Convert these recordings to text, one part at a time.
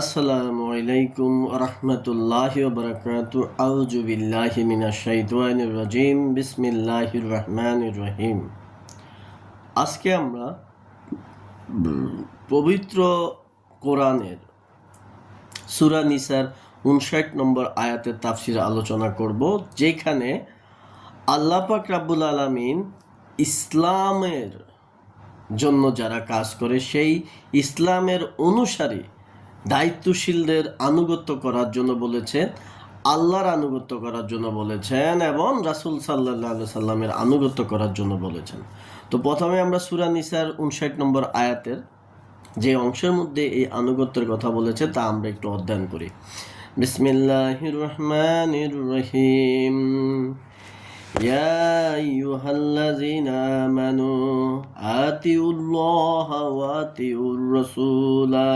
আসসালামু আলাইকুম রহমতুল্লাহি ওয়া বারাকাতুহু আউযু বিল্লাহি মিনাশ শাইতানির রাজিম বিসমিল্লাহির রহমানির রহিম। আজকে আমরা পবিত্র কোরআনের সূরা নিসার ৫৯ নম্বর আয়াতের তাফসীর আলোচনা করব, যেখানে আল্লাহ পাক রাব্বুল আলামিন ইসলামের জন্য যারা কাজ করে সেই ইসলামের অনুসারী দায়িত্বশীলদের আনুগত্য করার জন্য বলেছেন, আল্লাহর আনুগত্য করার জন্য বলেছেন এবং রাসূল সাল্লাল্লাহু আলাইহি সাল্লামের আনুগত্য করার জন্য বলেছেন। তো প্রথমে আমরা সূরা নিসার ৫৯ নম্বর আয়াতের যে অংশের মধ্যে এই আনুগত্যের কথা বলেছে তা আমরা একটু অধ্যয়ন করি। বিসমিল্লাহির রহমানির রহিম। ইয়া আইয়ুহাল্লাযীনা আমানু আতিউল্লাহা ওয়া আতিউর রাসূলা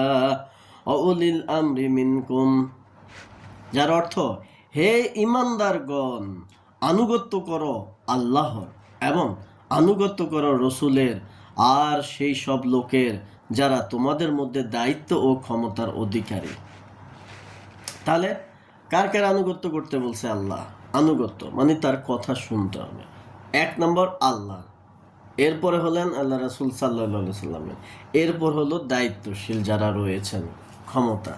উলিল আমরি মিনকুম। যার অর্থ, হে ঈমানদারগণ, আনুগত্য করো আল্লাহর এবং আনুগত্য করো রসুলের আর সেই সব লোকের যারা তোমাদের মধ্যে দায়িত্ব ও ক্ষমতার অধিকারী। তাহলে কার কার আনুগত্য করতে বলছে আল্লাহ? আনুগত্য মানে তার কথা শুনতে হবে। ১ নম্বর আল্লাহ, এরপরে হলেন আল্লাহ রাসূল সাল্লাল্লাহু আলাইহি সাল্লামের, এরপর হলো দায়িত্বশীল যারা রয়েছেন, ক্ষমতা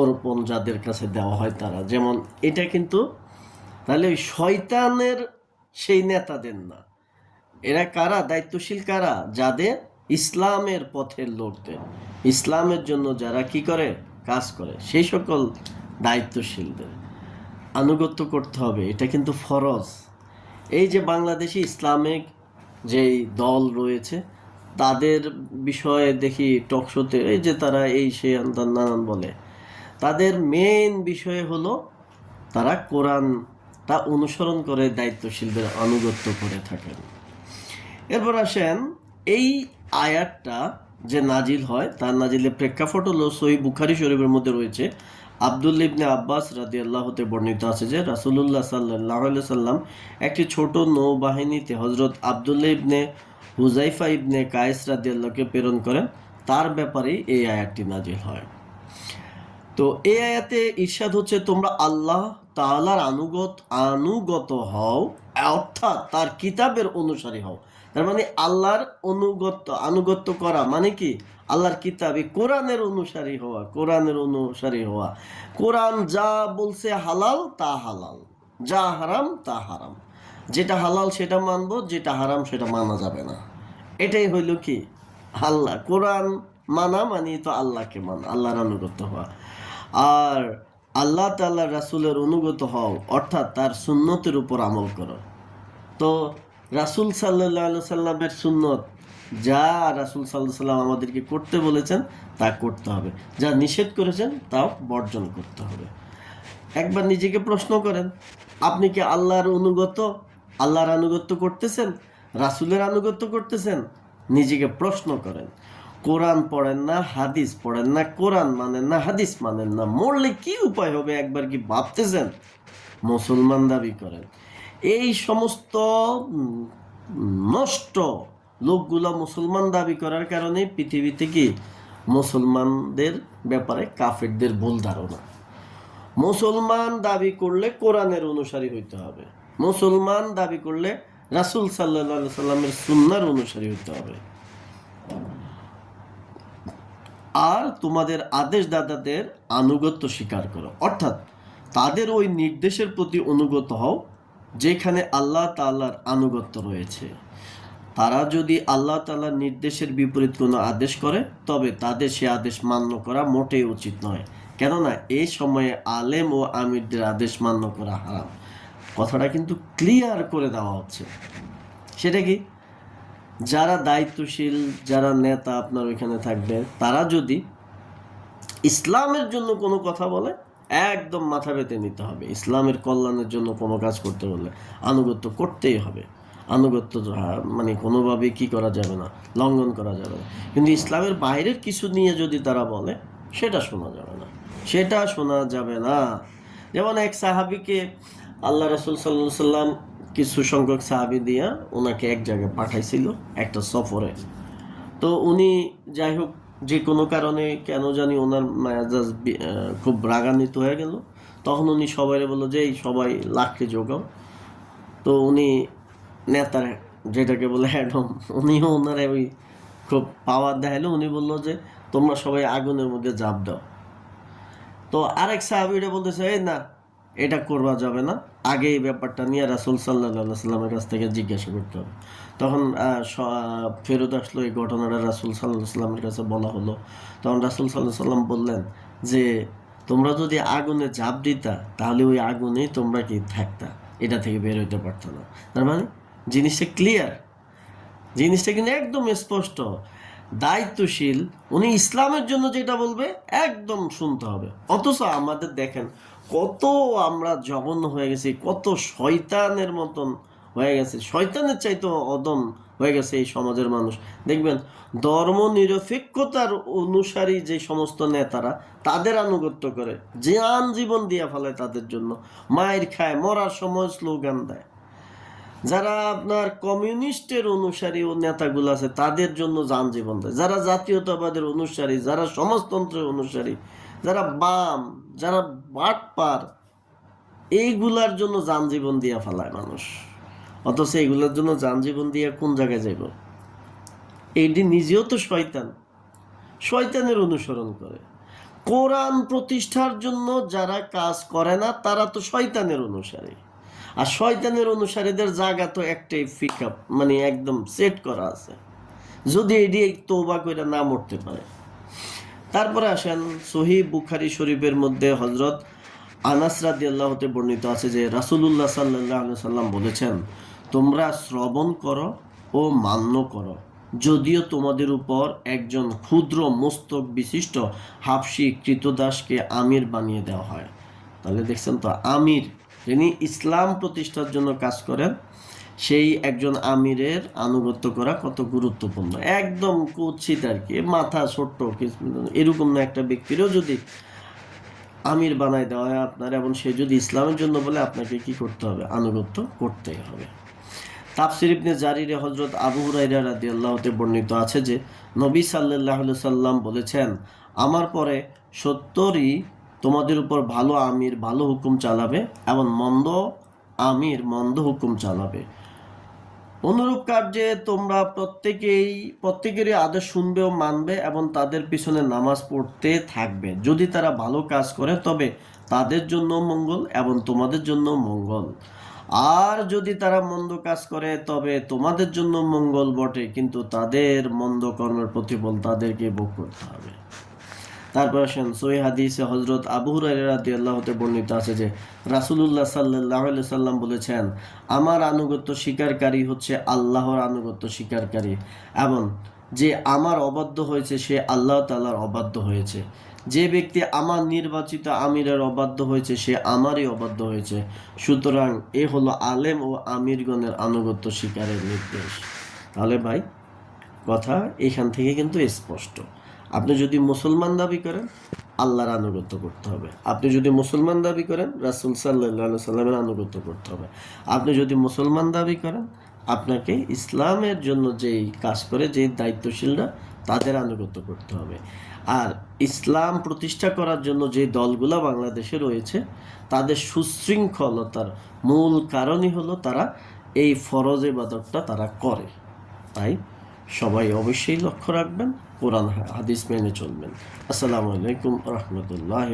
অর্পণ যাদের কাছে দেওয়া হয় তারা। যেমন এটা কিন্তু তাহলে ওই শয়তানের সেই নেতাদের না, এরা কারা? দায়িত্বশীল কারা? যাদের ইসলামের পথের লোকদের, ইসলামের জন্য যারা কি করে, কাজ করে, সেই সকল দায়িত্বশীলদের আনুগত্য করতে হবে। এটা কিন্তু ফরজ। এই যে বাংলাদেশি ইসলামিক যেই দল রয়েছে তাদের বিষয়ে দেখি টকশোতে এই যে তারা এই সে নানান বলে, তাদের মেইন বিষয় হলো তারা কোরআনটা অনুসরণ করে দায়িত্বশীলদের আনুগত্য করে থাকেন। এরপর আসেন, এই আয়াতটা যে নাজিল হয় তার নাজিলের প্রেক্ষাপট হলো সহিহ বুখারী শরীফের মধ্যে রয়েছে। আব্দুল্লাহ ইবনে আব্বাস রাদিয়াল্লাহু হতে বর্ণিত আছে যে রাসূলুল্লাহ সাল্লাল্লাহু আলাইহি সাল্লাম একটি ছোট নৌবাহিনীতে হযরত আব্দুল্লাহ ইবনে হুযাইফা ইবনে কায়েস রাদিয়াল্লাহুকে প্রেরণ করেন। তার ব্যাপারেই এই আয়াতটি নাজিল হয়। তো এই আয়াতে ইরশাদ হচ্ছে, তোমরা আল্লাহ তাআলার আনুগত হও, অর্থাৎ তার কিতাবের অনুসারী হও। তার মানে আল্লাহর আনুগত্য করা মানে কি? আল্লাহর কিতাবে কোরআনের অনুসারী হওয়া, কোরআনের অনুসারী হওয়া। কোরআন যা বলছে হালাল তা হালাল, যা হারাম তা হারাম। যেটা হালাল সেটা মানবো, যেটা হারাম সেটা মানা যাবে না। এটাই হইল কি আল্লাহ। কোরআন মানা মানে তো আল্লাহকে মানা, আল্লাহর আনুগত্য হওয়া। আর আল্লাহ তাআলা রাসূলের অনুগত হও, অর্থাৎ তার সুন্নতের উপর আমল করো। তো রাসূল সাল্লাল্লাহু আলাইহি সাল্লামের সুন্নত, যা রাসূল সাল্লাল্লাহু আলাইহি সাল্লাম আমাদেরকে করতে বলেছেন তা করতে হবে, যা নিষেধ করেছেন তাও বর্জন করতে হবে। একবার নিজেকে প্রশ্ন করেন, আপনি কি আল্লাহর আনুগত্য করতেছেন, রাসূলের আনুগত্য করতেছেন? নিজেকে প্রশ্ন করেন। কোরআন পড়েন না, হাদিস পড়েন না, কোরআন মানেন না, হাদিস মানেন না, মরলে কি উপায় হবে একবার কি ভাবতেছেন? মুসলমান দাবি করেন। এই সমস্ত নষ্ট লোকগুলা মুসলমান দাবি করার কারণে পৃথিবীতে কি মুসলমানদের ব্যাপারে কাফেরদের ভুল ধারণা। মুসলমান দাবি করলে কোরআনের অনুসারী হইতে হবে, মুসলমান দাবি করলে রাসূল সাল্লাল্লাহু আলাইহি সাল্লামের সুন্নাহর অনুসারী হইতে হবে। আর তোমাদের আদেশদাতাদের আনুগত্য স্বীকার করো, অর্থাৎ তাদের ওই নির্দেশের প্রতি অনুগত হও যেখানে আল্লাহ তাআলার আনুগত্য রয়েছে। তারা যদি আল্লাহ তাআলার নির্দেশের বিপরীত কোনো আদেশ করে তবে তাদের সে আদেশ মান্য করা মোটেই উচিত নয়, কেননা এই সময়ে আলেম ও আমিরদের আদেশ মান্য করা হারাম। কথাটা কিন্তু ক্লিয়ার করে দেওয়া হচ্ছে। সেটা কি? যারা দায়িত্বশীল, যারা নেতা আপনার ওইখানে থাকবে, তারা যদি ইসলামের জন্য কোনো কথা বলে একদম মাথা পেতে নিতে হবে। ইসলামের কল্যাণের জন্য কোনো কাজ করতে বললে আনুগত্য করতেই হবে। আনুগত্য মানে কোনোভাবেই কি করা যাবে না, লঙ্ঘন করা যাবে না। কিন্তু ইসলামের বাইরের কিছু নিয়ে যদি তারা বলে সেটা শোনা যাবে না, সেটা শোনা যাবে না। যেমন এক সাহাবীকে আল্লাহ রাসূল সাল্লাল্লাহু আলাইহি সাল্লাম কিছু সংখ্যক সাহাবী দিয়া ওনাকে এক জায়গায় পাঠাইছিল একটা সফরে। তো উনি যাই হোক যে কোনো কারণে কেন জানি ওনার মেজাজ খুব রাগান্বিত হয়ে গেল। তখন উনি সবাই বললো যে এই সবাই লাকড়ি জোগাও। তো উনি নেতার যেটাকে বলে অ্যাডম, উনিও ওনারে ওই খুব পাওয়ার দেখাইলো। উনি বললো যে তোমরা সবাই আগুনের মধ্যে ঝাঁপ দাও। তো আরেক সাহাবীরা বলতেছে এই না, এটা করবা যাবে না, আগে এই ব্যাপারটা নিয়ে রাসূল সাল্লাল্লাহু সাল্লামের কাছ থেকে জিজ্ঞাসা করতে হবে। তখন ফেরত আসলো এই ঘটনাটা, রাসূল সাল্লাল্লাহু সাল্লামের কাছে বলা হলো। তখন রাসূল সাল্লাল্লাহু সাল্লাম বললেন যে তোমরা যদি আগুনে ঝাঁপ দিতা তাহলে ওই আগুনেই তোমরা কি থাকতা, এটা থেকে বের হইতে পারতো না। তার মানে জিনিসটা ক্লিয়ার, জিনিসটা কিন্তু একদম স্পষ্ট। দায়িত্বশীল উনি ইসলামের জন্য যেটা বলবে একদম শুনতে হবে। অথচ আমাদের দেখেন কত আমরা জঘন্য হয়ে গেছি, কত শয়তানের মতন হয়ে গেছে, শয়তানের চাইতে অদম হয়ে গেছে এই সমাজের মানুষ। দেখবেন ধর্ম নিরপেক্ষতার অনুসারী যে সমস্ত নেতারা তাদের আনুগত্য করে, জান জীবন দিয়ে ফেলায় তাদের জন্য, মায়ের খায়, মরার সময় স্লোগান দেয়। যারা আপনার কমিউনিস্টের অনুসারী ও নেতাগুলো আছে তাদের জন্য যান জীবন দেয়। যারা জাতীয়তাবাদের অনুসারী, যারা সমাজতন্ত্রের অনুসারী, যারা বাম, যারা বাটপার, এইগুলার জন্য যান জীবন দিয়ে ফেলায় মানুষ। অথচ এইগুলোর জন্য যান জীবন দিয়ে কোন জায়গায় যাইব? এইটি নিজেও তো শয়তান, শয়তানের অনুসরণ করে। কোরআন প্রতিষ্ঠার জন্য যারা কাজ করে না তারা তো শয়তানের অনুসারী। আর শয়তানের অনুসারীদের জায়গা তো একটাই, পিক আপ, মানে একদম সেট করা আছে, যদি এটি তওবা করে না মরতে পারে। তারপরে আসেন সহিহ বুখারী শরীফের মধ্যে হযরত আনাস রাদিয়াল্লাহু হতে বর্ণিত আছে যে রাসূলুল্লাহ সাল্লাল্লাহু আলাইহি সাল্লাম বলেছেন, তোমরা শ্রবণ করো ও মান্য করো, যদিও তোমাদের উপর একজন ক্ষুদ্র মস্তক বিশিষ্ট হাবশী কৃতদাসকে আমির বানিয়ে দেওয়া হয়। তাহলে দেখছেন তো, আমির যিনি ইসলাম প্রতিষ্ঠার জন্য কাজ করেন, সেই একজন আমিরের আনুগত্য করা কত গুরুত্বপূর্ণ। একদম কুৎসিত আর কি, মাথা ছোট্ট এরকম না একটা ব্যক্তিরও যদি আমির বানায় দেওয়া হয় আপনার, এবং সে যদি ইসলামের জন্য বলে, আপনাকে কি করতে হবে? আনুগত্য করতেই হবে। তাফসির ইবনে জারিরে হযরত আবু হুরায়রা রাদিয়াল্লাহু তে বর্ণিত আছে যে নবী সাল্লাল্লাহু আলাইহি সাল্লাম বলেছেন, আমার পরে 70ই তোমাদের উপর ভালো আমির ভালো হুকুম চালাবে এবং মন্দ আমির মন্দ হুকুম চালাবে। অনুরূপ কার্যে তোমরা প্রত্যেকেরই আদেশ শুনবে ও মানবে এবং তাদের পিছনে নামাজ পড়তে থাকবে। যদি তারা ভালো কাজ করে তবে তাদের জন্য মঙ্গল এবং তোমাদের জন্য মঙ্গল, আর যদি তারা মন্দ কাজ করে তবে তোমাদের জন্য মঙ্গল বটে, কিন্তু তাদের মন্দ কর্মের প্রতিফল তাদেরকে ভোগ করতে হবে। তারপর আসেন সহিহ হাদিসে হযরত আবু হুরায়রা রাদিয়াল্লাহু তাআলা বর্ণিত আছে যে রাসূলুল্লাহ সাল্লাল্লাহু আলাইহি সাল্লাম বলেছেন, আমার আনুগত্য স্বীকারকারী হচ্ছে আল্লাহর আনুগত্য স্বীকারকারী, এবং যে আমার অবাধ্য হয়েছে সে আল্লাহ তাআলার অবাধ্য হয়েছে। যে ব্যক্তি আমার নির্বাচিত আমিরের অবাধ্য হয়েছে সে আমারই অবাধ্য হয়েছে। সুতরাং এ হলো আলেম ও আমিরগণের আনুগত্য স্বীকারের নির্দেশ। তাহলে ভাই কথা এখান থেকে কিন্তু স্পষ্ট। আপনি যদি মুসলমান দাবি করেন আল্লাহর আনুগত্য করতে হবে, আপনি যদি মুসলমান দাবি করেন রাসূল সাল্লাল্লাহু আলাইহি সাল্লামের আনুগত্য করতে হবে, আপনি যদি মুসলমান দাবি করেন আপনাকে ইসলামের জন্য যেই কাজ করে যেই দায়িত্বশীলরা তাদের আনুগত্য করতে হবে। আর ইসলাম প্রতিষ্ঠা করার জন্য যে দলগুলো বাংলাদেশে রয়েছে তাদের সুশৃঙ্খলতার মূল কারণই হলো তারা এই ফরজ ইবাদতটা তারা করে। তাই সবাই অবশ্যই লক্ষ্য রাখবেন, কোরআন হাদিস মেনে চলবেন। আসসালামু আলাইকুম রহমতুল্লাহ।